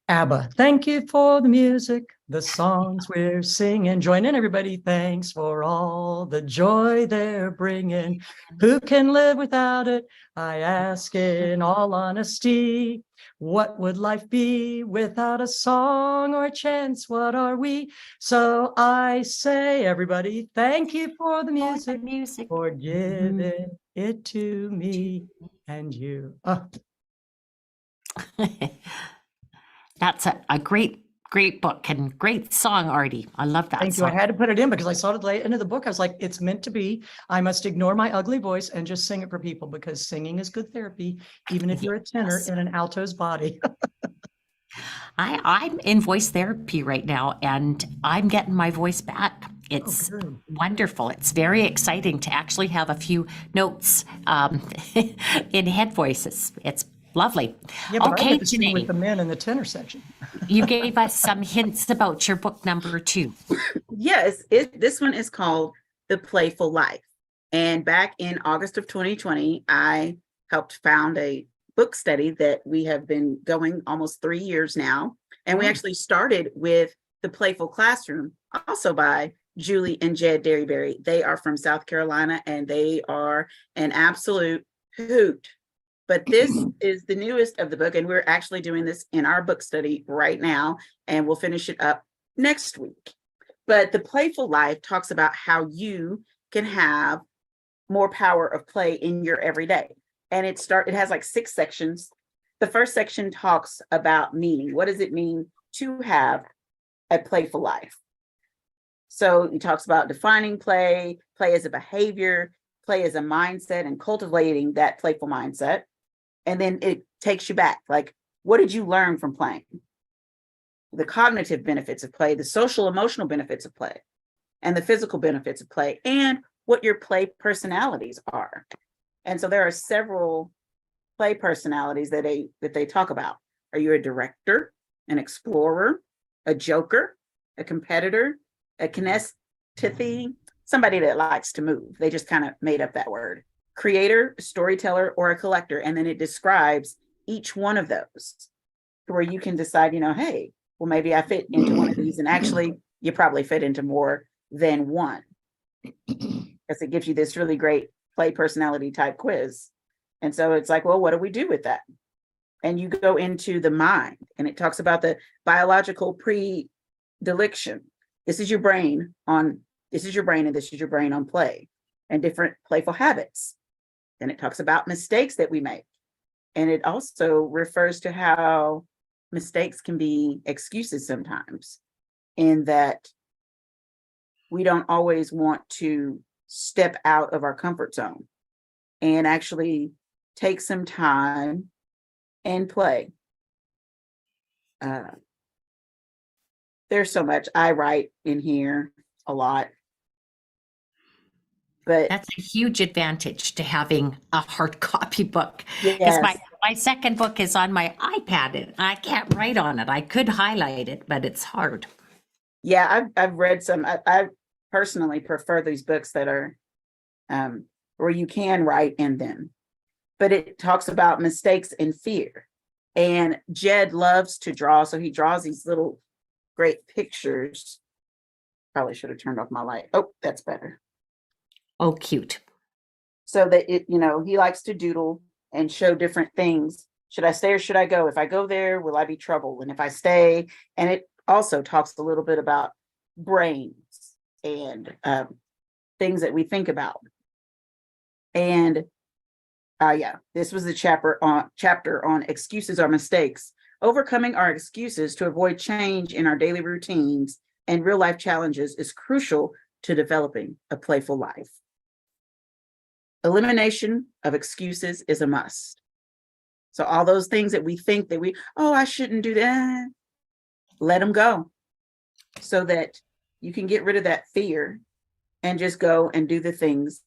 Speaker 2: ABBA. Thank you for the music, the songs we're singing. Join in, everybody. Thanks for all the joy they're bringing. Who can live without it? I ask in all honesty. What would life be without a song or chance? What are we? So I say, everybody, thank you for the music, for giving it to me and you.
Speaker 1: That's a great book and great song, Artie. I love that
Speaker 2: Thank
Speaker 1: song.
Speaker 2: you. I had to put it in because I saw it at the end of the book. I was like, it's meant to be. I must ignore my ugly voice and just sing it for people because singing is good therapy, even if you're a tenor in an alto's body.
Speaker 1: I'm in voice therapy right now and I'm getting my voice back. It's wonderful. It's very exciting to actually have a few notes in head voices. It's lovely.
Speaker 2: Yeah, but
Speaker 1: okay,
Speaker 2: I get to sing
Speaker 1: Janae,
Speaker 2: with the men in the tenor section.
Speaker 1: you gave us some hints about your book number 2.
Speaker 3: Yes, this one is called The Playful Life. And back in August of 2020, I helped found a book study that we have been going almost 3 years now. And we actually started with The Playful Classroom, also by Julie and Jed Derryberry. They are from South Carolina and they are an absolute hoot. But this is the newest of the book, and we're actually doing this in our book study right now, and we'll finish it up next week. But The Playful Life talks about how you can have more power of play in your everyday. And it has like 6 sections. The first section talks about meaning. What does it mean to have a playful life? So he talks about defining play as a behavior, play as a mindset, and cultivating that playful mindset. And then it takes you back. Like, what did you learn from playing? The cognitive benefits of play, the social emotional benefits of play, and the physical benefits of play, and what your play personalities are. And so there are several play personalities that they talk about. Are you a director, an explorer, a joker, a competitor, a kinesthethy, somebody that likes to move? They just kind of made up that word. Creator, storyteller, or a collector. And then it describes each one of those where you can decide, hey, well, maybe I fit into one of these. And actually, you probably fit into more than one, because it gives you this really great play personality type quiz. And so it's like, well, what do we do with that? And you go into the mind, and it talks about the biological predilection. This is your brain, and this is your brain on play and different playful habits. Then it talks about mistakes that we make. And it also refers to how mistakes can be excuses sometimes, in that we don't always want to step out of our comfort zone and actually take some time and play. There's so much. I write in here a lot, but
Speaker 1: That's a huge advantage to having a hard copy book. Because
Speaker 3: yes,
Speaker 1: my second book is on my iPad and I can't write on it. I could highlight it, but it's hard.
Speaker 3: yeah, I've read some. I personally prefer these books that are where you can write in them, but it talks about mistakes and fear. And Jed loves to draw, so he draws these little great pictures. Probably should have turned off my light. Oh, that's better.
Speaker 1: Oh, cute.
Speaker 3: So that it, he likes to doodle and show different things. Should I stay or should I go? If I go there, will I be trouble? And if I stay, and it also talks a little bit about brains and things that we think about. And this was the chapter on excuses or mistakes. Overcoming our excuses to avoid change in our daily routines and real life challenges is crucial to developing a playful life. Elimination of excuses is a must. So all those things that we think that I shouldn't do that, let them go, so that you can get rid of that fear and just go and do the things.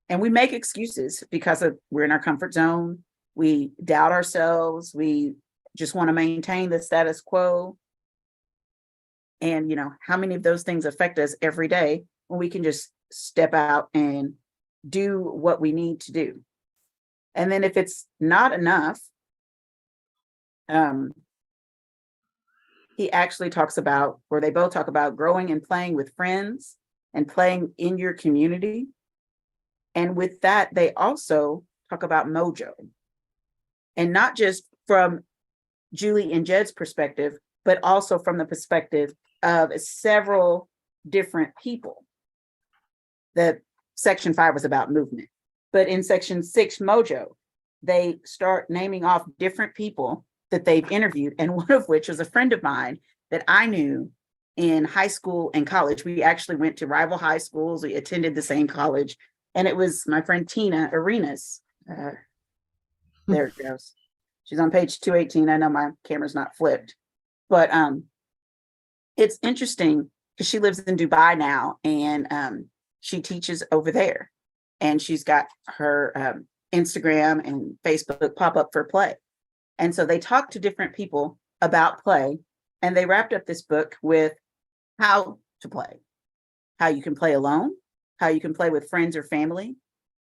Speaker 3: And we make excuses because we're in our comfort zone. We doubt ourselves. We just want to maintain the status quo. And, how many of those things affect us every day when we can just step out and do what we need to do? And then if it's not enough, he actually talks about, or they both talk about, growing and playing with friends and playing in your community. And with that, they also talk about mojo. And not just from Julie and Jed's perspective, but also from the perspective of several different people. That section 5 was about movement. But in section 6, mojo, they start naming off different people that they've interviewed. And one of which was a friend of mine that I knew in high school and college. We actually went to rival high schools. We attended the same college. And it was my friend Tina Arenas. There it goes. She's on page 218. I know my camera's not flipped, but it's interesting because she lives in Dubai now, and she teaches over there, and she's got her Instagram and Facebook pop up for play. And so they talk to different people about play, and they wrapped up this book with how to play, how you can play alone, how you can play with friends or family,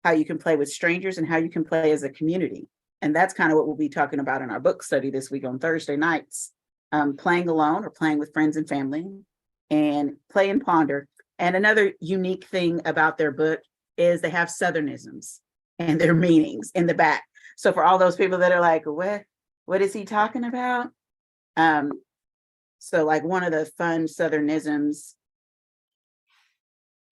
Speaker 3: how you can play with strangers, and how you can play as a community. And that's kind of what we'll be talking about in our book study this week on Thursday nights, playing alone or playing with friends and family, and play and ponder. And another unique thing about their book is they have Southernisms and their meanings in the back. So for all those people that are like, what is he talking about? So like one of the fun Southernisms,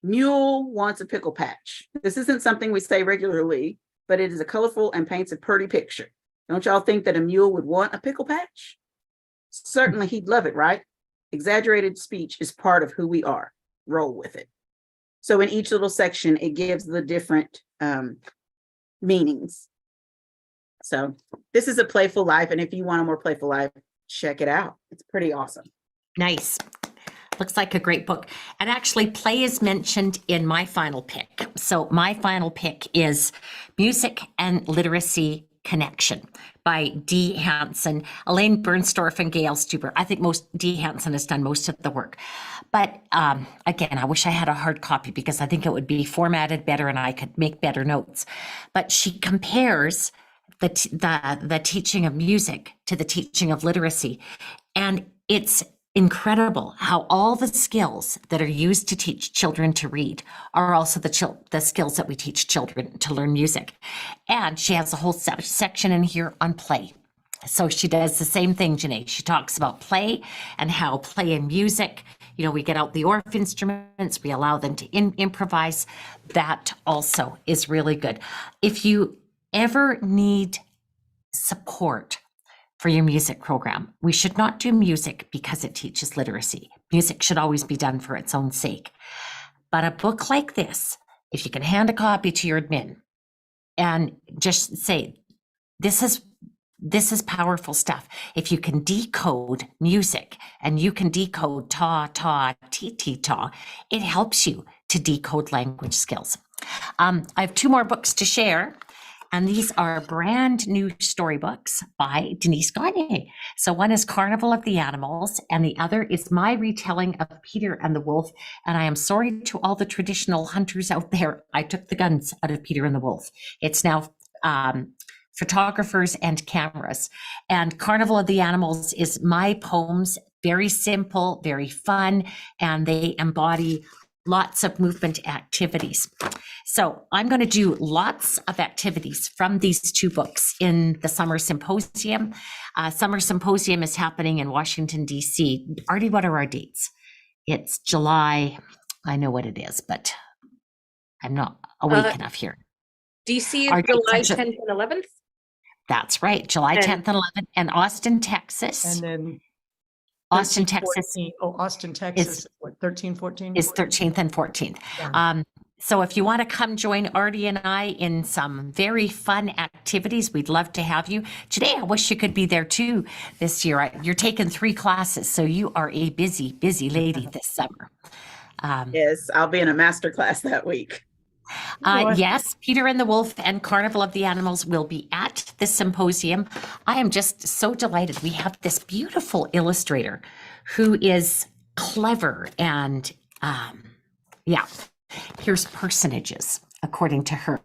Speaker 3: mule wants a pickle patch. This isn't something we say regularly, but it is a colorful and paints a pretty picture. Don't y'all think that a mule would want a pickle patch? Certainly he'd love it, right? Exaggerated speech is part of who we are. Roll with it. So in each little section, it gives the different meanings. So this is a playful life. And if you want a more playful life, check it out. It's pretty awesome.
Speaker 1: Nice. Looks like a great book. And actually, play is mentioned in my final pick. So my final pick is Music and Literacy Connection by Dee Hansen, Elaine Bernstorff, and Gail Stuber. I think Dee Hansen has done most of the work. But again, I wish I had a hard copy because I think it would be formatted better and I could make better notes. But she compares the teaching of music to the teaching of literacy. And it's incredible how all the skills that are used to teach children to read are also the skills that we teach children to learn music. And she has a whole section in here on play. So she does the same thing, Janae. She talks about play and how play and music, you know, we get out the Orff instruments, we allow them to improvise. That also is really good. If you ever need support for your music program, we should not do music because it teaches literacy. Music should always be done for its own sake. But a book like this, if you can hand a copy to your admin and just say, this is powerful stuff. If you can decode music and you can decode ta, ta, ti, ti, ta, it helps you to decode language skills. I have 2 more books to share, and these are brand new storybooks by Denise Gagne. So one is Carnival of the Animals, and the other is my retelling of Peter and the Wolf. And I am sorry to all the traditional hunters out there, I took the guns out of Peter and the Wolf. It's now photographers and cameras. And Carnival of the Animals is my poems, very simple, very fun, and they embody lots of movement activities. So I'm going to do lots of activities from these 2 books in the Summer Symposium. Summer Symposium is happening in Washington, D.C. Artie, what are our dates? It's July. I know what it is, but I'm not awake enough here.
Speaker 4: DC
Speaker 1: Our
Speaker 4: is July
Speaker 1: dates are
Speaker 4: 10th and 11th.
Speaker 1: That's right, July 10th and 11th, and Austin, Texas.
Speaker 2: And then
Speaker 1: Austin,
Speaker 2: 13,
Speaker 1: Texas
Speaker 2: 14. Oh, Austin, Texas, what, 13, 14?
Speaker 1: is 13th and 14th.
Speaker 2: Yeah.
Speaker 1: So if you want to come join Artie and I in some very fun activities, we'd love to have you. Today, I wish you could be there too this year. You're taking 3 classes, so you are a busy, busy lady this summer.
Speaker 3: Yes, I'll be in a master class that week.
Speaker 1: Yes, Peter and the Wolf and Carnival of the Animals will be at the symposium. I am just so delighted. We have this beautiful illustrator who is clever and here's personages according to her.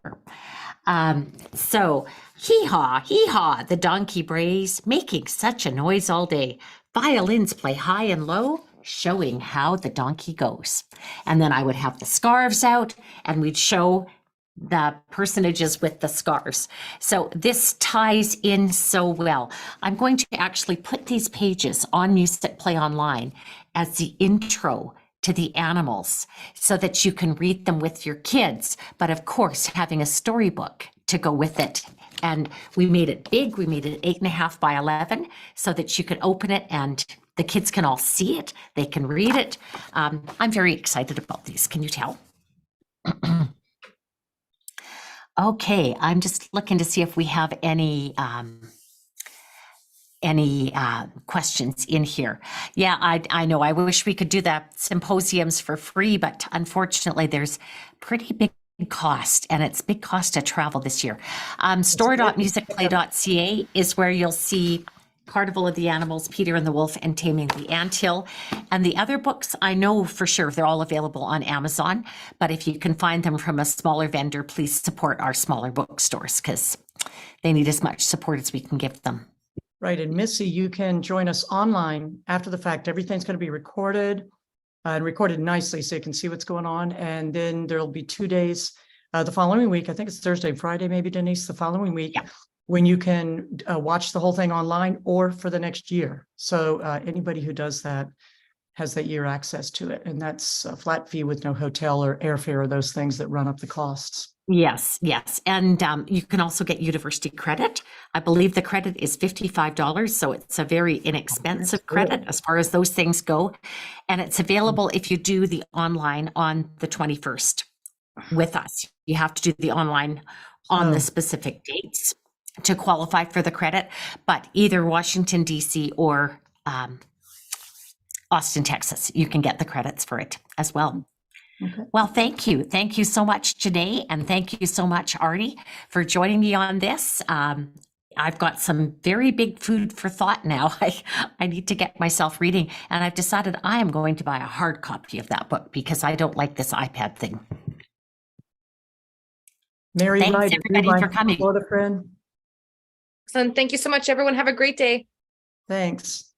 Speaker 1: So hee-haw, the donkey brays, making such a noise all day. Violins play high and low, showing how the donkey goes. And then I would have the scarves out and we'd show the personages with the scarves. So this ties in so well. I'm going to actually put these pages on Musicplay Online as the intro to the animals so that you can read them with your kids. But of course, having a storybook to go with it. And we made it big. We made it 8.5 by 11 so that you could open it and the kids can all see it. They can read it. I'm very excited about these. Can you tell? Okay, I'm just looking to see if we have any questions in here. Yeah, I know. I wish we could do the symposiums for free, but unfortunately, there's pretty big cost, and it's big cost to travel this year. Store.musicplay.ca is where you'll see Carnival of the Animals, Peter and the Wolf, and Taming the Anthill. And the other books, I know for sure they're all available on Amazon, but if you can find them from a smaller vendor, please support our smaller bookstores because they need as much support as we can give them.
Speaker 2: Right. And Missy, you can join us online after the fact. Everything's going to be recorded and recorded nicely so you can see what's going on. And then there'll be 2 days the following week. I think it's Thursday and Friday, maybe, Denise, the following week.
Speaker 1: Yeah.
Speaker 2: When you can watch the whole thing online or for the next year. So anybody who does that has that year access to it. And that's a flat fee with no hotel or airfare or those things that run up the costs.
Speaker 1: Yes, yes. And you can also get university credit. I believe the credit is $55. So it's a very inexpensive credit as far as those things go. And it's available if you do the online on the 21st with us. You have to do the online on the specific dates to qualify for the credit, but either Washington, D.C. or Austin, Texas, you can get the credits for it as well. Okay. Well, thank you. Thank you so much, Janae, and thank you so much, Artie, for joining me on this. I've got some very big food for thought now. I need to get myself reading, and I've decided I am going to buy a hard copy of that book because I don't like this iPad thing.
Speaker 2: Mary,
Speaker 1: thanks everybody for coming.
Speaker 2: Florida friend.
Speaker 4: Excellent. Thank you so much, everyone. Have a great day.
Speaker 2: Thanks.